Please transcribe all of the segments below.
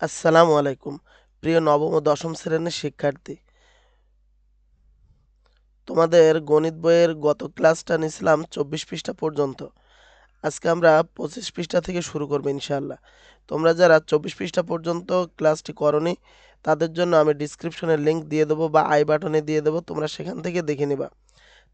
আসসালামু আলাইকুম। প্রিয় নবম ও দশম শ্রেণীর শিক্ষার্থী, তোমাদের গণিত বইয়ের গত ক্লাসটা নিছিলাম 24 পৃষ্ঠা পর্যন্ত। আজকে আমরা 25 পৃষ্ঠা থেকে শুরু করব ইনশাআল্লাহ। তোমরা যারা 24 পৃষ্ঠা পর্যন্ত ক্লাসটি করনি তাদের জন্য আমি ডিসক্রিপশনে লিংক দিয়ে দেবো বা আই বাটনে দিয়ে দেবো, তোমরা সেখান থেকে দেখে নিবা।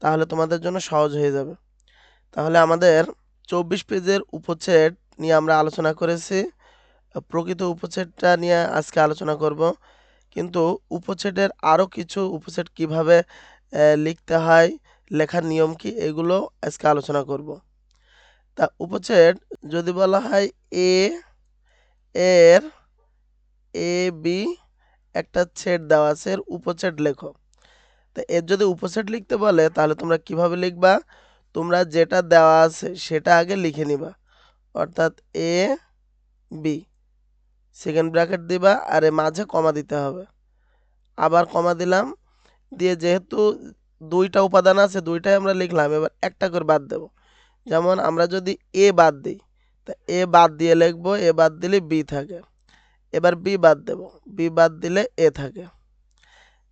তাহলে তোমাদের জন্য সহজ হয়ে যাবে। তাহলে আমাদের 24 পেজের উপচ্ছেদ নিয়ে আমরা আলোচনা করেছি। প্রকৃত উপচ্ছেদটা নিয়ে আজকে আলোচনা করব। কিন্তু উপচ্ছেদের আরও কিছু উপচ্ছেদ কিভাবে লিখতে হয়, লেখার নিয়ম কি, এগুলো আজকে আলোচনা করব। তা উপচ্ছেদ যদি বলা হয় এ এর এ বি একটা ছেদ দেওয়া আছে, এর উপচ্ছেদ লেখো। তা এর যদি উপচ্ছেদ লিখতে বলে তাহলে তোমরা কিভাবে লিখবা? তোমরা যেটা দেওয়া আছে সেটা আগে লিখে নিবা, অর্থাৎ এ বি সেকেন্ড ব্র্যাকেট দিবা আর এর মাঝে কমা দিতে হবে। আবার কমা দিলাম, দিয়ে যেহেতু দুইটা উপাদান আছে দুইটাই আমরা লিখলাম, এবার একটা করে বাদ দেব। যেমন আমরা যদি এ বাদ দিই তা এ বাদ দিয়ে লিখবো, এ বাদ দিলে বি থাকে। এবার বি বাদ দেব, বি বাদ দিলে এ থাকে।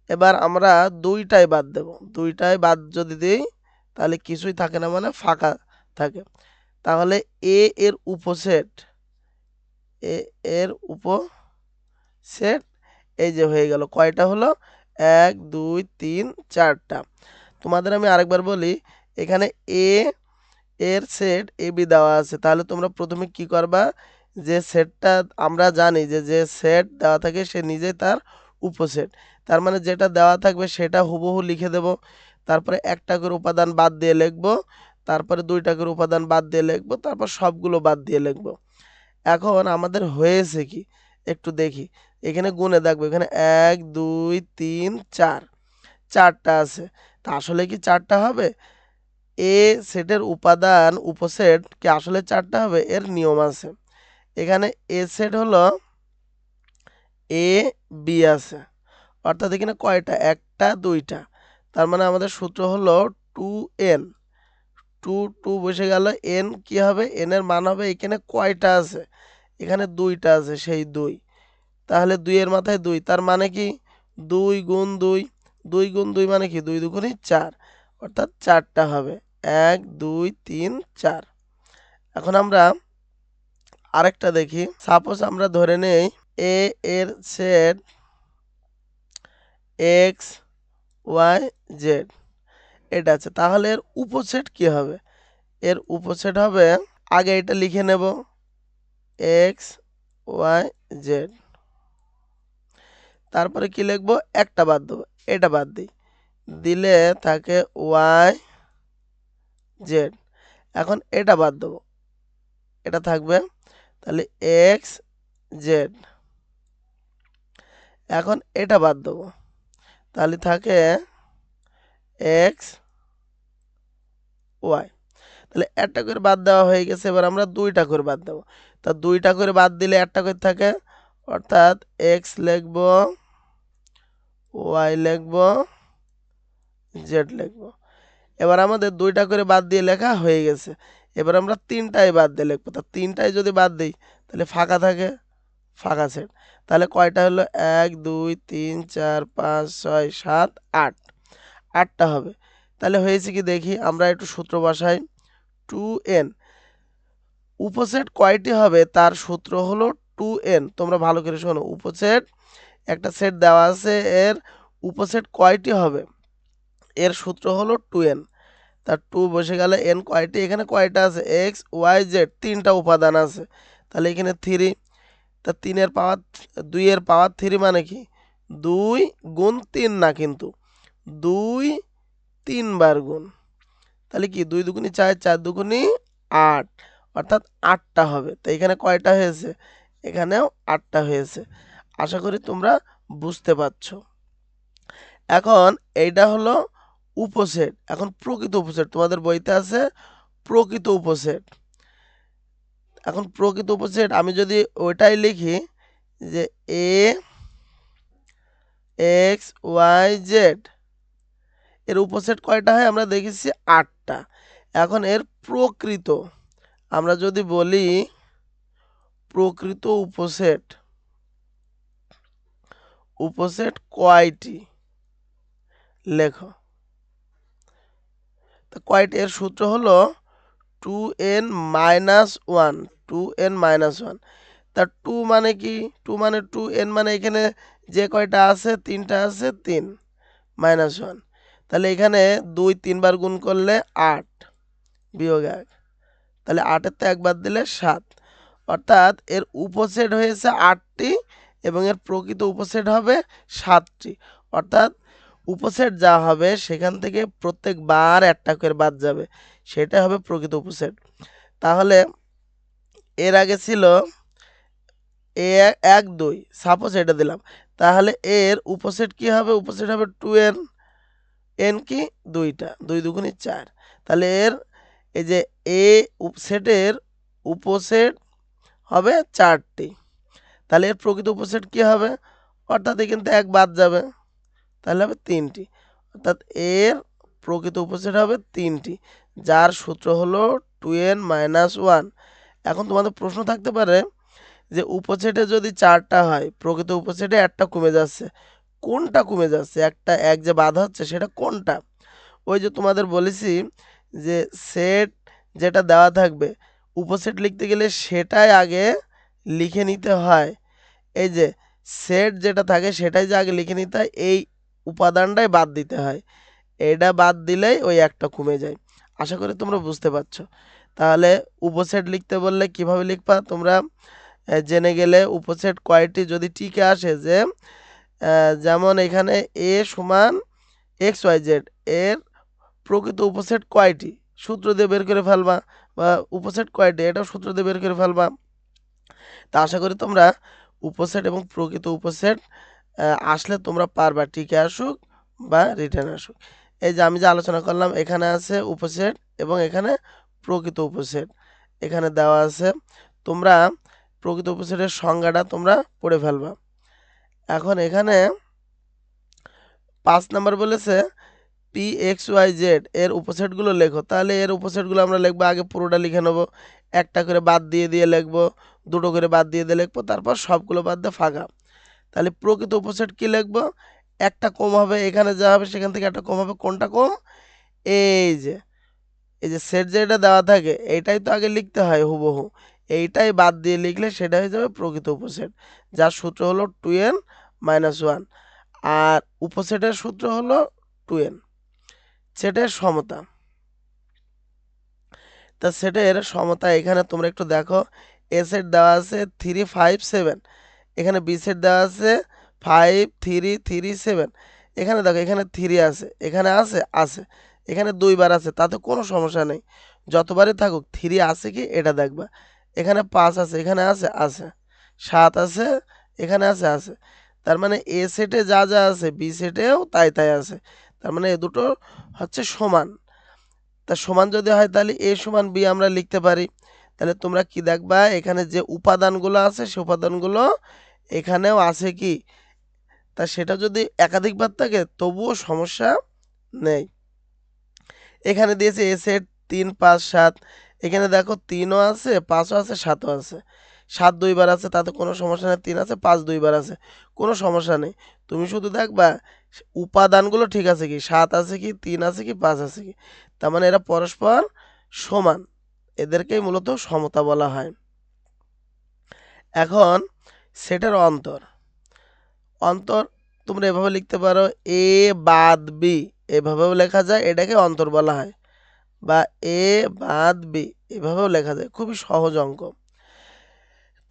এবার আমরা দুইটাই বাদ দেব, দুইটাই বাদ যদি দিই তাহলে কিছুই থাকে না, মানে ফাঁকা থাকে। তাহলে এ এর উপসেট, এ এর উপসেট এই যে হয়ে গেল। কয়টা হলো? 1 2 3 4টা। তোমাদের আমি আরেকবার বলি, এখানে এ এর সেট এ বি দেওয়া আছে, তাহলে তোমরা প্রথমে কি করবা? যে সেটটা আমরা জানি যে যে সেট দেওয়া থাকে সে নিজেই তার উপসেট, তার মানে যেটা দেওয়া থাকবে সেটা হুবহু লিখে দেব। তারপরে একটা করে উপাদান বাদ দিয়ে লিখবো, তারপরে দুইটা করে উপাদান বাদ দিয়ে লিখবো, তারপর সবগুলো বাদ দিয়ে লিখবো। এখন আমাদের হয়েছে কি একটু দেখি। এখানে গুণে দেখবো, এখানে 1 2 3 4, চারটা আছে। তা আসলে কি চারটা হবে? এ সেটের উপাদান উপসেট কি আসলে চারটা হবে? এর নিয়ম আছে। এখানে এ সেট হলো এ বি আছে, অর্থাৎ এখানে কয়টা? একটা দুইটা। তার মানে আমাদের সূত্র হলো 2n। টু টু বসে গেল, এন কি হবে? এন এর মান হবে, এখানে কয়টা আছে? এখানে দুইটা আছে, সেই দুই। তাহলে 2 এর মাথায় 2, তার মানে কি 2 গুণ 2, 2 গুণ 2 মানে কি 2 দুগুণে 4, অর্থাৎ চারটা হবে। 1 2 3 4। এখন আমরা আরেকটা দেখি। সাপোজ আমরা ধরে নেই এ এর সেট এক্স ওয়াই জেড এটা আছে, তাহলে এর উপসেট কি হবে? এর উপসেট হবে, আগে এটা লিখে নেব, এক্স ওয়াই জেড। তারপরে কি লিখবো? একটা বাদ দেবো, এটা বাদ দিই, দিলে থাকে ওয়াই জেড। এখন এটা বাদ দেবো, এটা থাকবে, তাহলে এক্স জেড। এখন এটা বাদ দেবো, তাহলে থাকে এক্স ওয়াই। তাহলে একটা করে বাদ দেওয়া হয়ে গেছে, এবার আমরা দুইটা করে বাদ দেবো। তা দুইটা করে বাদ দিলে একটা করে থাকে, অর্থাৎ এক্স লিখবো, ওয়াই লিখবো, জেড লিখবো। এবার আমাদের দুইটা করে বাদ দিয়ে লেখা হয়ে গেছে। এবার আমরা তিনটাই বাদ দিয়ে লিখবো। তা তিনটাই যদি বাদ দিই তাহলে ফাঁকা থাকে, ফাঁকা সেট। তাহলে কয়টা হলো? 1 2 3 4 5 6 7 8, আটটা হবে। তাহলে হয়েছে কি দেখি, আমরা একটু সূত্র বসাই। 2n উপসেট কয়টি হবে তার সূত্র হলো 2n। তোমরা ভালো করে শোনো, উপসেট একটা সেট দেওয়া আছে, এর উপসেট কয়টি হবে এর সূত্র হলো 2n। তার 2 বসে গেলে n কয়টি? এখানে কয়টা আছে? এক্স ওয়াই জেড, তিনটা উপাদান আছে, তাহলে এখানে 3। তা 3 এর পাওয়ার 2 এর পাওয়ার 3 মানে কি 2 গুণ 3 না, কিন্তু 2 3 বার গুণ। তাহলে কি 2 দুগুণি 4, 4 দুগুণি 8, অর্থাৎ 8টা হবে। তো এখানে কয়টা হয়েছে? এখানেও 8টা হয়েছে। আশা করি তোমরা বুঝতে পারছো। এখন এইটা হলো উপসেট। এখন প্রকৃত উপসেট তোমাদের বইতে আছে, প্রকৃত উপসেট। এখন প্রকৃত উপসেট আমি যদি ওইটাই লিখি যে এ এক্স ওয়াই জেড, এর উপসেট কয়টা হয় আমরা দেখেছি 8টা। এখন এর প্রকৃত আমরা যদি বলি প্রকৃত উপসেট, উপসেট কয়টি লেখো। তো কয়টি এর সূত্র হলো 2n-1, 2n-1। তা 2 মানে কি, 2 মানে 2n মানে এখানে যে কয়টা আছে 3টা আছে, 3 -1। তাহলে এখানে 2 3 বার গুণ করলে 8 বিয়োগ 1, তাহলে 8-এর তো 1 বাদ দিলে 7, অর্থাৎ এর উপসেট হয়েছে 8টি এবং এর প্রকৃত উপসেট হবে 7টি। অর্থাৎ উপসেট যা হবে সেখান থেকে প্রত্যেকবার একটা করে বাদ যাবে, সেটা হবে প্রকৃত উপসেট। তাহলে এর আগে ছিল এক 2, সাপোজ এটা দিলাম, তাহলে এর উপসেট কি হবে, উপসেট হবে 2n। n কি, 2টা, 2 দুগুণে 4। তাহলে এর এই যে এ সেটের উপসেট হবে 4টি, তাহলে এর প্রকৃত উপসেট কি হবে, অর্থাৎ এখান থেকে 1 বাদ যাবে, তাহলে হবে 3টি। অর্থাৎ এর প্রকৃত উপসেট হবে 3টি, যার সূত্র হলো 2n-1। এখন তোমাদের প্রশ্ন থাকতে পারে যে উপসেটে যদি 4টা হয়, প্রকৃত উপসেটে একটা কমে যাচ্ছে, কোনটা কমে যাচ্ছে, একটা 1 যে বাদ হচ্ছে সেটা কোনটা। ওই যে তোমাদের বলেছি যে সেট যেটা দেওয়া থাকবে উপসেট লিখতে গেলে সেটাই আগে লিখে নিতে হয়। এই যে সেট যেটা থাকে সেটাই যে আগে লিখে নিতে হয়, এই উপাদানটাই বাদ দিতে হয়, এটা বাদ দিলেই ওই একটা কমে যায়। আশা করি তোমরা বুঝতে পারছো। তাহলে উপসেট লিখতে বললে কিভাবে লিখবা তোমরা জেনে গেলে। উপসেট কয়টি যদি টিকে আসে, যে যেমন এখানে a সমান xyz, এর প্রকৃত উপসেট কয়টি সূত্র দিয়ে বের করে ফেলবা, বা উপসেট কয়টি এটাও সূত্র দিয়ে বের করে ফেলবা। তা আশা করি তোমরা উপসেট এবং প্রকৃত উপসেট আসলে তোমরা পারবা, টিকে আসুক বা রিটার্ন আসুক। এই যে আমি যে আলোচনা করলাম, এখানে আছে উপসেট এবং এখানে প্রকৃত উপসেট এখানে দেওয়া আছে। তোমরা প্রকৃত উপসেটের সংজ্ঞাটা তোমরা পড়ে ফেলবা। এখন এখানে 5 নাম্বার বলেছে pxyz এর উপসেটগুলো লেখো। তাহলে এর উপসেটগুলো আমরা লিখবো, আগে পুরোটা লিখে নেবো, একটা করে বাদ দিয়ে দিয়ে লিখবো, দুটো করে বাদ দিয়ে দিয়ে লিখবো, তারপর সবগুলো বাদ দিয়ে ফাঁকা। তাহলে প্রকৃত উপসেট কি লিখবো, একটা কম হবে, এখানে যা হবে সেখান থেকে একটা কম হবে, কোনটা কম, এই যে এই যে সেট যেটা দেওয়া থাকে এইটাই তো আগে লিখতে হয় হুবহু, এইটাই বাদ দিয়ে লিখলে সেটা হয়ে যাবে প্রকৃত উপসেট, যার সূত্র হলো 2n-1। আর উপসেটের সূত্র হলো 2n। সেটের সমতা, তা সেটের সমতা এখানে তোমরা একটু দেখো, এ সেট দেওয়া আছে 3 5 7, এখানে বি সেট দেওয়া আছে 5 3 3 7। এখানে দেখো এখানে 3 আছে, এখানে আছে, এখানে 2 বার আছে, তাতে কোনো সমস্যা নেই, যতবারই থাকুক 3 আছে কি এটা দেখবা। এখানে 5 আছে, এখানে আছে 7 আছে, এখানে আছে। তার মানে এ সেটে যা যা আছে বি সেটেও তাই তাই আছে, তার মানে এ দুটো হচ্ছে সমান। তা সমান যদি হয় তাহলে এ সমান বি আমরা লিখতে পারি। তাহলে তোমরা কি দেখবা, এখানে যে উপাদানগুলো আছে সে উপাদানগুলো এখানেও আছে কি, তা সেটা যদি একাধিকবার থাকে তবুও সমস্যা নেই। এখানে দিয়েছে এ সেট 3 5 7, এখানে দেখো 3ও আছে 5ও আছে 7ও আছে, 7 2 বার আছে, তাতে কোনো সমস্যা নেই, 3 আছে 5 2 বার আছে, কোনো সমস্যা নেই। তুমি শুধু দেখবা উপাদানগুলো ঠিক আছে কি, 7 আছে কি, 3 আছে কি, 5 আছে কি, তার মানে এরা পরস্পর সমান, এদেরকেই মূলত সমতা বলা হয়। এখন সেটের অন্তর, অন্তর তোমরা এভাবে লিখতে পারো, এ বাদ বি, এভাবেও লেখা যায়, এটাকে অন্তর বলা হয়, বা এ বাদ বি এভাবেও লেখা যায়, খুবই সহজ অঙ্ক।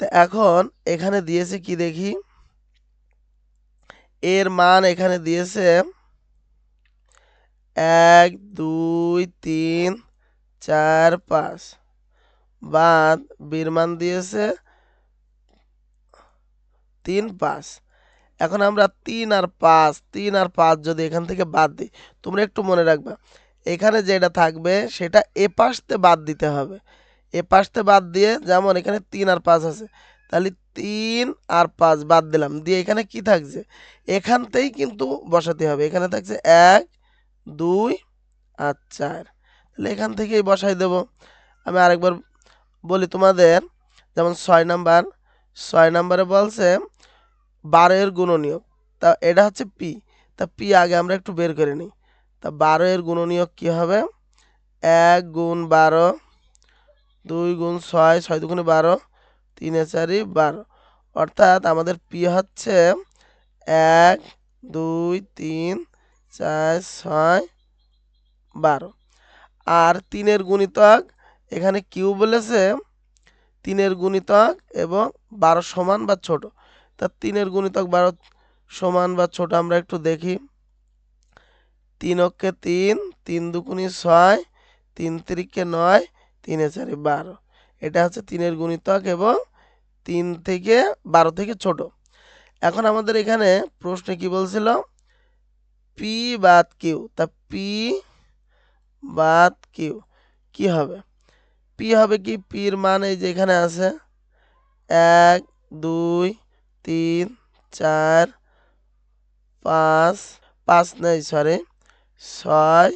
তো এখন এখানে দিয়েছে কি দেখি, এর মান এখানে দিয়েছে 1 2 3 4 5, বাদ বির মান দিয়েছে 3 5। এখন আমরা 3 আর 5 যদি এখান থেকে বাদ দিই, তোমরা একটু মনে রাখবা এখানে যেটা থাকবে সেটা এ পাশতে বাদ দিতে হবে, এ পাশতে বাদ দিয়ে, যেমন এখানে 3 আর 5 আছে, তাহলে 3 আর 5 বাদ দিলাম, দিয়ে এখানে কি থাকছে, এখানতেই কিন্তু বসাতে হবে, এখানে থাকছে 1 2 আর 4, তাহলে এখান থেকেই বসাই দেব। আমি আরেকবার বলি তোমাদের, যেমন 6 নাম্বারে বলছে 12 এর গুণনীয়ক, তা এটা হচ্ছে পি। তা পি আগে আমরা একটু বের করে নিই। তা 12 এর গুণনীয়ক কি হবে? 1 গুণ 12, 2 গুণ 6, 6 দুগুণে 12, 3 এ 4 12। অর্থাৎ আমাদের পি হচ্ছে 1, 2, 3, 4, 6, 12। আর 3 এর গুণিতক এখানে কিউ বলেছে, 3 এর গুণিতক এবং 12 সমান বা ছোট। তা 3 এর গুণিতক 12 সমান বা ছোট আমরা একটু দেখি। 3 অক্ষে 3, 3 দুগুণে 6, 3 তিরিকে 9, 3 এ 4 12। এটা হচ্ছে 3 এর গুণিতক এবং 3 থেকে 12 থেকে ছোট। এখন আমাদের এখানে প্রশ্নে কি বলছিল? পি বাদ কিউ। তা পি বাদ কিউ কি হবে? পি হবে কি? পির মান এই যে এখানে আছে 1, 2, 3, 4, 5, 5 নেই সরি, 6,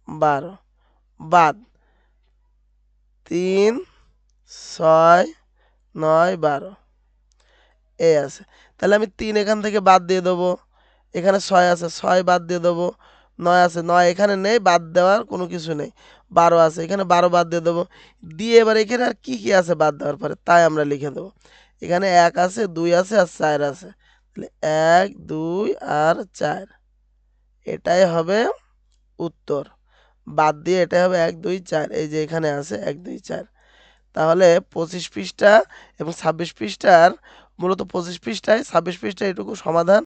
12 বাদ 3, 6, 9, 12 এই আছে। তাহলে আমি 3 এখান থেকে বাদ দিয়ে দেবো। এখানে 6 আছে, 6 বাদ দিয়ে দেবো। 9 আছে, 9 এখানে নেই, বাদ দেওয়ার কোনো কিছু নেই। 12 আছে, এখানে 12 বাদ দিয়ে দেবো। দিয়ে এবার এখানে আর কি কি আছে বাদ দেওয়ার পরে তাই আমরা লিখে দেবো। এখানে 1 আছে, 2 আছে আর 4 আছে। তাহলে 1, 2 আর 4 এটাই হবে উত্তর। বাদ দিয়ে এটাই হবে 1, 2, 4। এই যে এখানে আছে 1, 2, 4। তাহলে 25 পৃষ্ঠা এবং 26 পৃষ্ঠার, মূলত 25 পৃষ্ঠায় 26 পৃষ্ঠায় এটুকু সমাধান।